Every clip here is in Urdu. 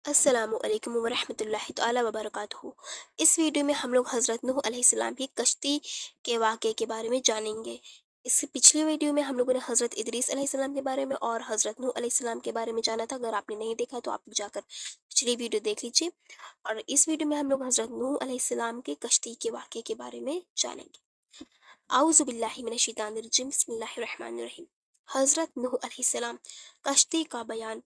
السلام علیکم ورحمۃ اللہ تعالیٰ وبرکاتہ۔ اس ویڈیو میں ہم لوگ حضرت نوح علیہ السلام کی کشتی کے واقعے کے بارے میں جانیں گے۔ اس سے پچھلی ویڈیو میں ہم لوگوں نے حضرت ادریس علیہ السلام کے بارے میں اور حضرت نوح علیہ السلام کے بارے میں جانا تھا۔ اگر آپ نے نہیں دیکھا تو آپ جا کر پچھلی ویڈیو دیکھ لیجیے، اور اس ویڈیو میں ہم لوگ حضرت نوح علیہ السلام کے کشتی کے واقعے کے بارے میں جانیں گے۔ اعوذ باللہ من الشیطان الرجیم، بسم اللہ الرحمن الرحیم۔ حضرت نوح علیہ السلام، کشتی کا بیان۔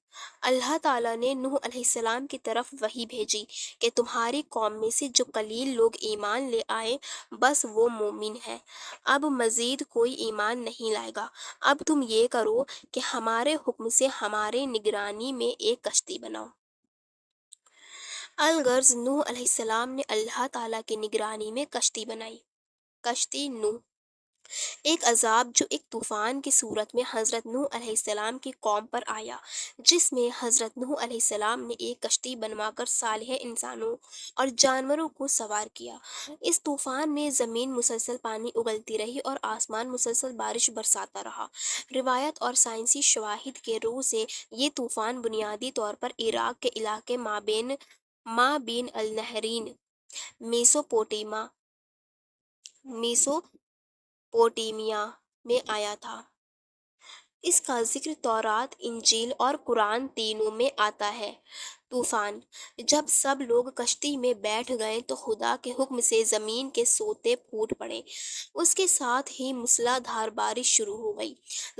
اللہ تعالیٰ نے نوح علیہ السلام کی طرف وحی بھیجی کہ تمہاری قوم میں سے جو قلیل لوگ ایمان لے آئے بس وہ مومن ہیں، اب مزید کوئی ایمان نہیں لائے گا۔ اب تم یہ کرو کہ ہمارے حکم سے ہمارے نگرانی میں ایک کشتی بناؤ۔ الغرض نوح علیہ السلام نے اللہ تعالیٰ کی نگرانی میں کشتی بنائی۔ کشتی نوح، ایک عذاب جو ایک طوفان کی صورت میں حضرت نوح علیہ السلام کی قوم پر آیا، جس میں حضرت نوح علیہ السلام نے ایک کشتی بنوا کر صالح انسانوں اور جانوروں کو سوار کیا۔ اس طوفان میں زمین مسلسل پانی اگلتی رہی اور آسمان مسلسل بارش برساتا رہا۔ روایت اور سائنسی شواہد کے رو سے یہ طوفان بنیادی طور پر عراق کے علاقے مابین النہرین میسوپوٹیمیا میں آیا تھا۔ اس کا ذکر تورات، انجیل اور قرآن تینوں میں آتا ہے۔ طوفان، جب سب لوگ کشتی میں بیٹھ گئے تو خدا کے حکم سے زمین کے سوتے پھوٹ پڑے، اس کے ساتھ ہی موسلا دھار بارش شروع ہو گئی۔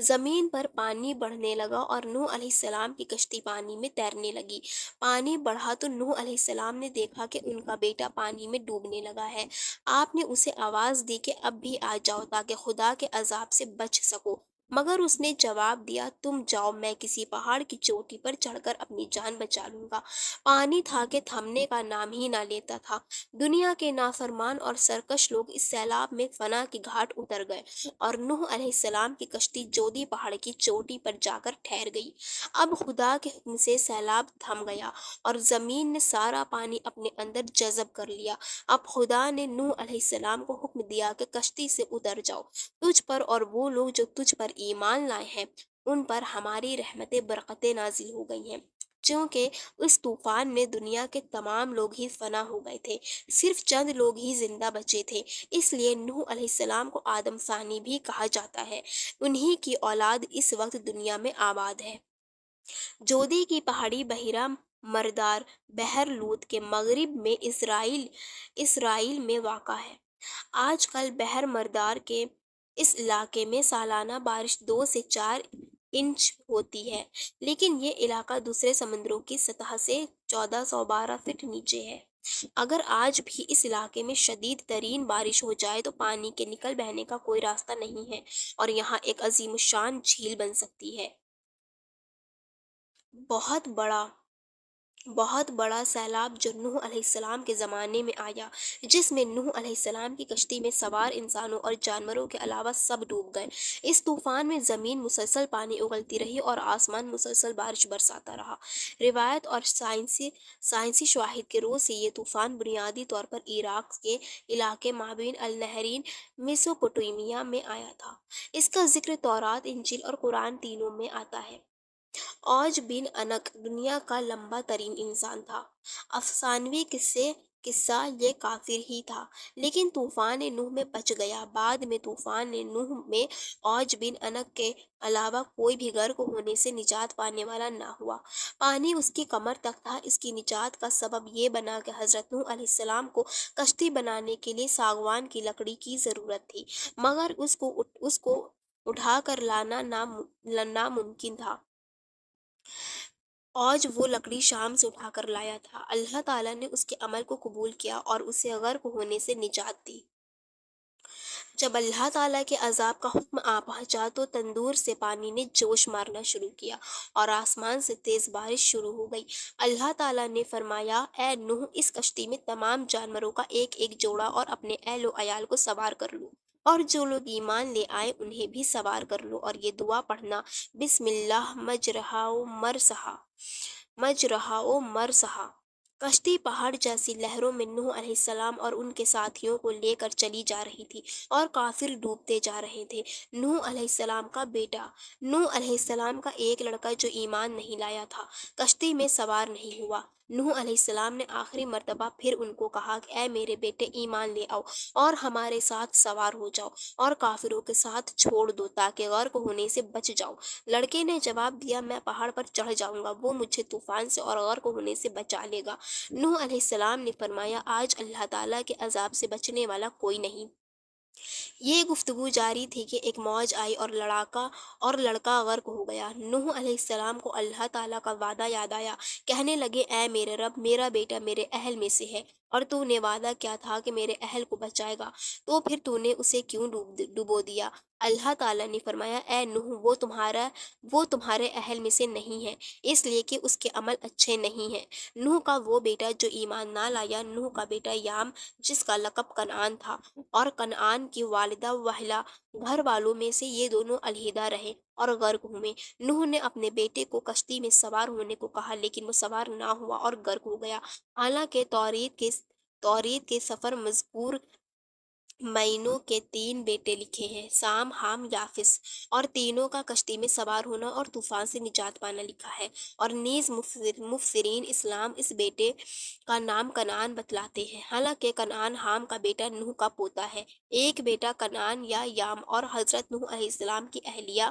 زمین پر پانی بڑھنے لگا اور نوح علیہ السلام کی کشتی پانی میں تیرنے لگی۔ پانی بڑھا تو نوح علیہ السلام نے دیکھا کہ ان کا بیٹا پانی میں ڈوبنے لگا ہے۔ آپ نے اسے آواز دی کہ اب بھی آ جاؤ تاکہ خدا کے عذاب سے بچ سکو، مگر اس نے جواب دیا، تم جاؤ، میں کسی پہاڑ کی چوٹی پر چڑھ کر اپنی جان بچا لوں گا۔ پانی تھا کہ تھمنے کا نام ہی نہ لیتا تھا۔ دنیا کے نافرمان اور سرکش لوگ اس سیلاب میں فنا کی گھاٹ اتر گئے اور نوح علیہ السلام کی کشتی جودی پہاڑ کی چوٹی پر جا کر ٹھہر گئی۔ اب خدا کے حکم سے سیلاب تھم گیا اور زمین نے سارا پانی اپنے اندر جذب کر لیا۔ اب خدا نے نوح علیہ السلام کو حکم دیا کہ کشتی سے اتر جاؤ، تجھ پر اور وہ لوگ جو تجھ پر ایمان لائے ہیں ان پر ہماری رحمتیں برکتیں نازل ہو گئی ہیں، چونکہ اس طوفان میں دنیا کے تمام لوگ ہی فنا ہو گئے تھے، صرف چند لوگ ہی زندہ بچے تھے، اس لیے نوح علیہ السلام کو آدم ثانی بھی کہا جاتا ہے۔ انہی کی اولاد اس وقت دنیا میں آباد ہے۔ جودی کی پہاڑی بحیرہ مردار بحر لوط کے مغرب میں اسرائیل میں واقع ہے۔ آج کل بحر مردار کے اس علاقے میں سالانہ بارش 2 سے 4 انچ ہوتی ہے، لیکن یہ علاقہ دوسرے سمندروں کی سطح سے 1412 فٹ نیچے ہے۔ اگر آج بھی اس علاقے میں شدید ترین بارش ہو جائے تو پانی کے نکل بہنے کا کوئی راستہ نہیں ہے اور یہاں ایک عظیم الشان جھیل بن سکتی ہے۔ بہت بڑا سیلاب جو نوح علیہ السلام کے زمانے میں آیا، جس میں نوح علیہ السلام کی کشتی میں سوار انسانوں اور جانوروں کے علاوہ سب ڈوب گئے۔ اس طوفان میں زمین مسلسل پانی اگلتی رہی اور آسمان مسلسل بارش برساتا رہا۔ روایت اور سائنسی شواہد کے رو سے یہ طوفان بنیادی طور پر عراق کے علاقے مابین النہرین میسوپوٹیمیا میں آیا تھا۔ اس کا ذکر تورات، انجیل اور قرآن تینوں میں آتا ہے۔ اوج بن انق دنیا کا لمبا ترین انسان تھا۔ افسانوی قصہ یہ کافر ہی تھا، لیکن طوفان نوح میں بچ گیا۔ بعد میں طوفان نوح میں اوج بن انق کے علاوہ کوئی بھی غرق ہونے سے نجات پانے والا نہ ہوا۔ پانی اس کی کمر تک تھا۔ اس کی نجات کا سبب یہ بنا کہ حضرت نوح علیہ السلام کو کشتی بنانے کے لیے ساگوان کی لکڑی کی ضرورت تھی، مگر اس کو اٹھا کر لانا ناممکن تھا۔ اوج وہ لکڑی شام سے اٹھا کر لایا تھا۔ اللہ تعالیٰ نے اس کے عمل کو قبول کیا اور اسے غرق ہونے سے نجات دی۔ جب اللہ تعالیٰ کے عذاب کا حکم آ پہنچا تو تندور سے پانی نے جوش مارنا شروع کیا اور آسمان سے تیز بارش شروع ہو گئی۔ اللہ تعالیٰ نے فرمایا، اے نوح، اس کشتی میں تمام جانوروں کا ایک ایک جوڑا اور اپنے اہل و عیال کو سوار کر لو، اور جو لوگ ایمان لے آئے انہیں بھی سوار کر لو، اور یہ دعا پڑھنا، بسم اللہ مجرہا و مرساہا۔ کشتی پہاڑ جیسی لہروں میں نوح علیہ السلام اور ان کے ساتھیوں کو لے کر چلی جا رہی تھی اور کافر ڈوبتے جا رہے تھے۔ نوح علیہ السلام کا بیٹا، نوح علیہ السلام کا ایک لڑکا جو ایمان نہیں لایا تھا، کشتی میں سوار نہیں ہوا۔ نوح علیہ السلام نے آخری مرتبہ پھر ان کو کہا کہ اے میرے بیٹے ایمان لے آؤ اور ہمارے ساتھ سوار ہو جاؤ اور کافروں کے ساتھ چھوڑ دو تاکہ غرق ہونے سے بچ جاؤ۔ لڑکے نے جواب دیا میں پہاڑ پر چڑھ جاؤں گا، وہ مجھے طوفان سے اور غرق ہونے سے بچا لے گا۔ نوح علیہ السلام نے فرمایا آج اللہ تعالیٰ کے عذاب سے بچنے والا کوئی نہیں۔ یہ گفتگو جاری تھی کہ ایک موج آئی اور لڑکا غرق ہو گیا۔ نوح علیہ السلام کو اللہ تعالیٰ کا وعدہ یاد آیا، کہنے لگے اے میرے رب، میرا بیٹا میرے اہل میں سے ہے اور تو نے وعدہ کیا تھا کہ میرے اہل کو بچائے گا، تو پھر تو نے اسے کیوں ڈبو دیا؟ اللہ تعالیٰ نے فرمایا اے نوح، وہ تمہارے اہل میں سے نہیں ہے، اس لیے کہ اس کے عمل اچھے نہیں ہیں۔ نوح کا وہ بیٹا جو ایمان نہ لایا، نوح کا بیٹا یام جس کا لقب کنعان تھا، اور کنعان کی والدہ وحلا، گھر والوں میں سے یہ دونوں علیحدہ رہے اور غرق ہوئے۔ نوح نے اپنے بیٹے کو کشتی میں سوار ہونے کو کہا لیکن وہ سوار نہ ہوا اور غرق ہو گیا۔ حالانکہ توریت کے سفر مذکور مینو کے 3 بیٹے لکھے ہیں، سام، حام، یافس، اور تینوں کا کشتی میں سوار ہونا اور طوفان سے نجات پانا لکھا ہے، اور نیز مفسرین اسلام اس بیٹے کا نام کنعان بتلاتے ہیں، حالانکہ کنعان حام کا بیٹا نوح کا پوتا ہے۔ ایک بیٹا کنعان یا یام اور حضرت نوح علیہ السلام کی اہلیہ،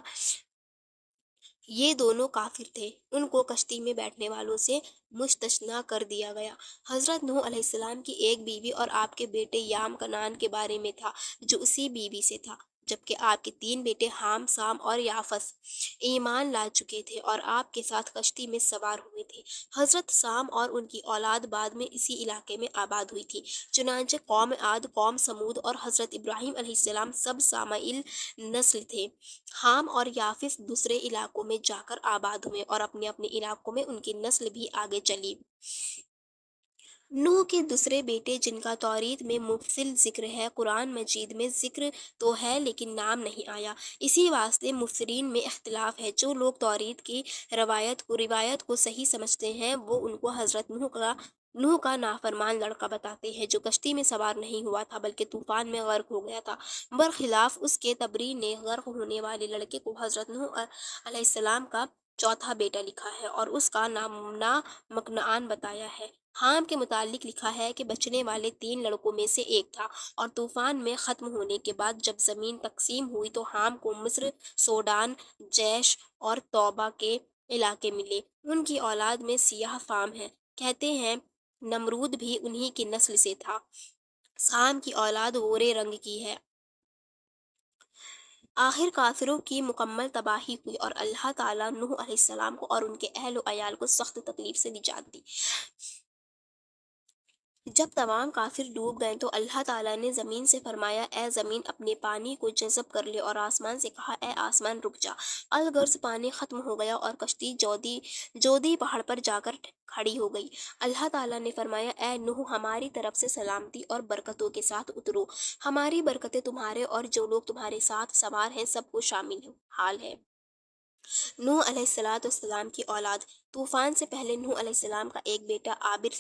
یہ دونوں کافر تھے، ان کو کشتی میں بیٹھنے والوں سے مستثنیٰ کر دیا گیا۔ حضرت نوح علیہ السلام کی ایک بیوی اور آپ کے بیٹے یام کنعان کے بارے میں تھا جو اسی بیوی سے تھا، جبکہ آپ کے 3 بیٹے حام، سام اور یافس ایمان لا چکے تھے اور آپ کے ساتھ کشتی میں سوار ہوئے تھے۔ حضرت سام اور ان کی اولاد بعد میں اسی علاقے میں آباد ہوئی تھی، چنانچہ قوم عاد، قوم سمود اور حضرت ابراہیم علیہ السلام سب سامعیل نسل تھے۔ حام اور یافس دوسرے علاقوں میں جا کر آباد ہوئے اور اپنے اپنے علاقوں میں ان کی نسل بھی آگے چلی۔ نوح کے دوسرے بیٹے جن کا توریت میں مفصل ذکر ہے، قرآن مجید میں ذکر تو ہے لیکن نام نہیں آیا، اسی واسطے مفسرین میں اختلاف ہے۔ جو لوگ توریت کی روایت کو صحیح سمجھتے ہیں وہ ان کو حضرت نوح کا نافرمان لڑکا بتاتے ہیں جو کشتی میں سوار نہیں ہوا تھا بلکہ طوفان میں غرق ہو گیا تھا۔ برخلاف اس کے تبری نے غرق ہونے والے لڑکے کو حضرت نوح علیہ السلام کا چوتھا بیٹا لکھا ہے اور اس کا نام کنعان بتایا ہے۔ حام کے متعلق لکھا ہے کہ بچنے والے 3 لڑکوں میں سے ایک تھا، اور طوفان میں ختم ہونے کے بعد جب زمین تقسیم ہوئی تو حام کو مصر، سوڈان، جیش اور توبہ کے علاقے ملے۔ ان کی اولاد میں سیاہ فام ہے، کہتے ہیں نمرود بھی انہی کی نسل سے تھا۔ سام کی اولاد گورے رنگ کی ہے۔ آخر کافروں کی مکمل تباہی ہوئی اور اللہ تعالیٰ نوح علیہ السلام کو اور ان کے اہل و عیال کو سخت تکلیف سے نجات دی۔ جب تمام کافر ڈوب گئے تو اللہ تعالیٰ نے زمین سے فرمایا اے زمین اپنے پانی کو جذب کر لے، اور آسمان سے کہا اے آسمان رک جا۔ الغرض پانی ختم ہو گیا اور کشتی جودی پہاڑ پر جا کر کھڑی ہو گئی۔ اللہ تعالیٰ نے فرمایا اے نوح ہماری طرف سے سلامتی اور برکتوں کے ساتھ اترو، ہماری برکتیں تمہارے اور جو لوگ تمہارے ساتھ سوار ہیں سب کو شامل حال ہے۔ نوح علیہ السلام کی اولاد۔ طوفان سے پہلے نوح علیہ السلام کا ایک بیٹا عابر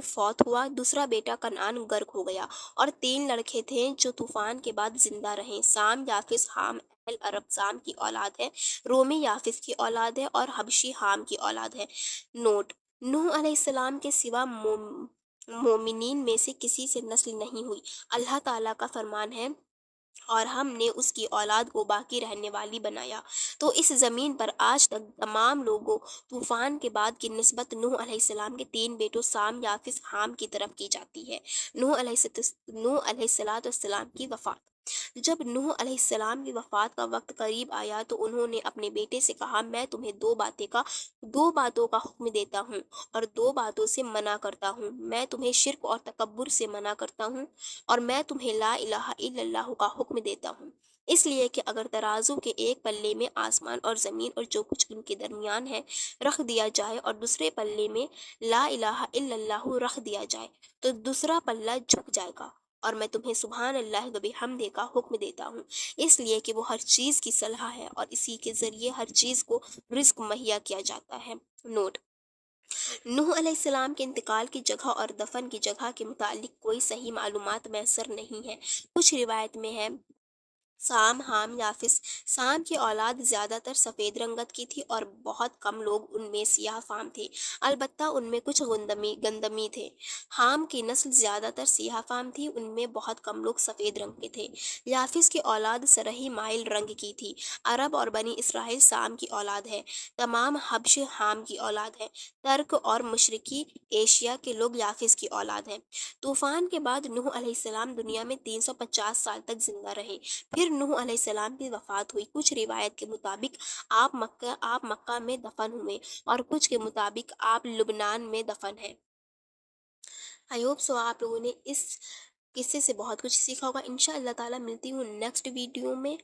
فوت ہوا، دوسرا بیٹا کنعان غرق ہو گیا، اور 3 لڑکے تھے جو طوفان کے بعد زندہ رہے، سام، یافس، حام۔ اہل عرب سام کی اولاد ہے، رومی یافس کی اولاد ہے اور حبشی حام کی اولاد ہے۔ نوٹ: نوح علیہ السلام کے سوا مومنین میں سے کسی سے نسل نہیں ہوئی۔ اللہ تعالیٰ کا فرمان ہے اور ہم نے اس کی اولاد کو باقی رہنے والی بنایا۔ تو اس زمین پر آج تک تمام لوگوں طوفان کے بعد کی نسبت نوح علیہ السلام کے 3 بیٹوں سام، یافس، حام کی طرف کی جاتی ہے۔ نوح علیہ السلام کی وفات۔ جب نوح علیہ السلام کی وفات کا وقت قریب آیا تو انہوں نے اپنے بیٹے سے کہا میں تمہیں 2 باتوں کا حکم دیتا ہوں اور 2 باتوں سے منع کرتا ہوں۔ میں تمہیں شرک اور تکبر سے منع کرتا ہوں اور میں تمہیں لا الہ الا اللہ کا حکم دیتا ہوں، اس لیے کہ اگر ترازو کے ایک پلے میں آسمان اور زمین اور جو کچھ ان کے درمیان ہے رکھ دیا جائے اور دوسرے پلے میں لا الہ الا اللہ رکھ دیا جائے تو دوسرا پلہ جھک جائے گا، اور میں تمہیں سبحان اللہ و بحمدہ کا حکم دیتا ہوں، اس لیے کہ وہ ہر چیز کی صلاح ہے اور اسی کے ذریعے ہر چیز کو رزق مہیا کیا جاتا ہے۔ نوٹ: نوح علیہ السلام کے انتقال کی جگہ اور دفن کی جگہ کے متعلق کوئی صحیح معلومات میسر نہیں ہے۔ کچھ روایت میں ہے سام، حام، یافس۔ سام کی اولاد زیادہ تر سفید رنگت کی تھی اور بہت کم لوگ ان میں سیاہ فام تھے، البتہ ان میں کچھ گندمی تھے۔ حام کی نسل زیادہ تر سیاہ فام تھی، ان میں بہت کم لوگ سفید رنگ کے تھے۔ یافس کی اولاد سرہی مائل رنگ کی تھی۔ عرب اور بنی اسرائیل سام کی اولاد ہے۔ تمام حبش حام کی اولاد ہے۔ ترک اور مشرقی ایشیا کے لوگ یافس کی اولاد ہیں۔ طوفان کے بعد نوح علیہ السلام دنیا میں 350 سال تک زندہ رہے، پھر نوح علیہ السلام کی وفات ہوئی۔ کچھ روایت کے مطابق آپ مکہ میں دفن ہوئے اور کچھ کے مطابق آپ لبنان میں دفن ہیں۔ آئی ہوپ سو آپ لوگوں نے اس قصے سے بہت کچھ سیکھا ہوگا۔ انشاء اللہ تعالیٰ ملتی ہوں نیکسٹ ویڈیو میں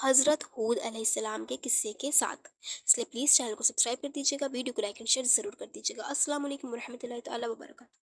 حضرت ہود علیہ السلام کے قصے کے ساتھ۔ اس لیے پلیز چینل کو سبسکرائب کر دیجیے گا، ویڈیو کو لائک اینڈ شیئر ضرور کر دیجیے گا۔ السلام علیکم ورحمۃ اللہ تعالیٰ وبرکاتہ۔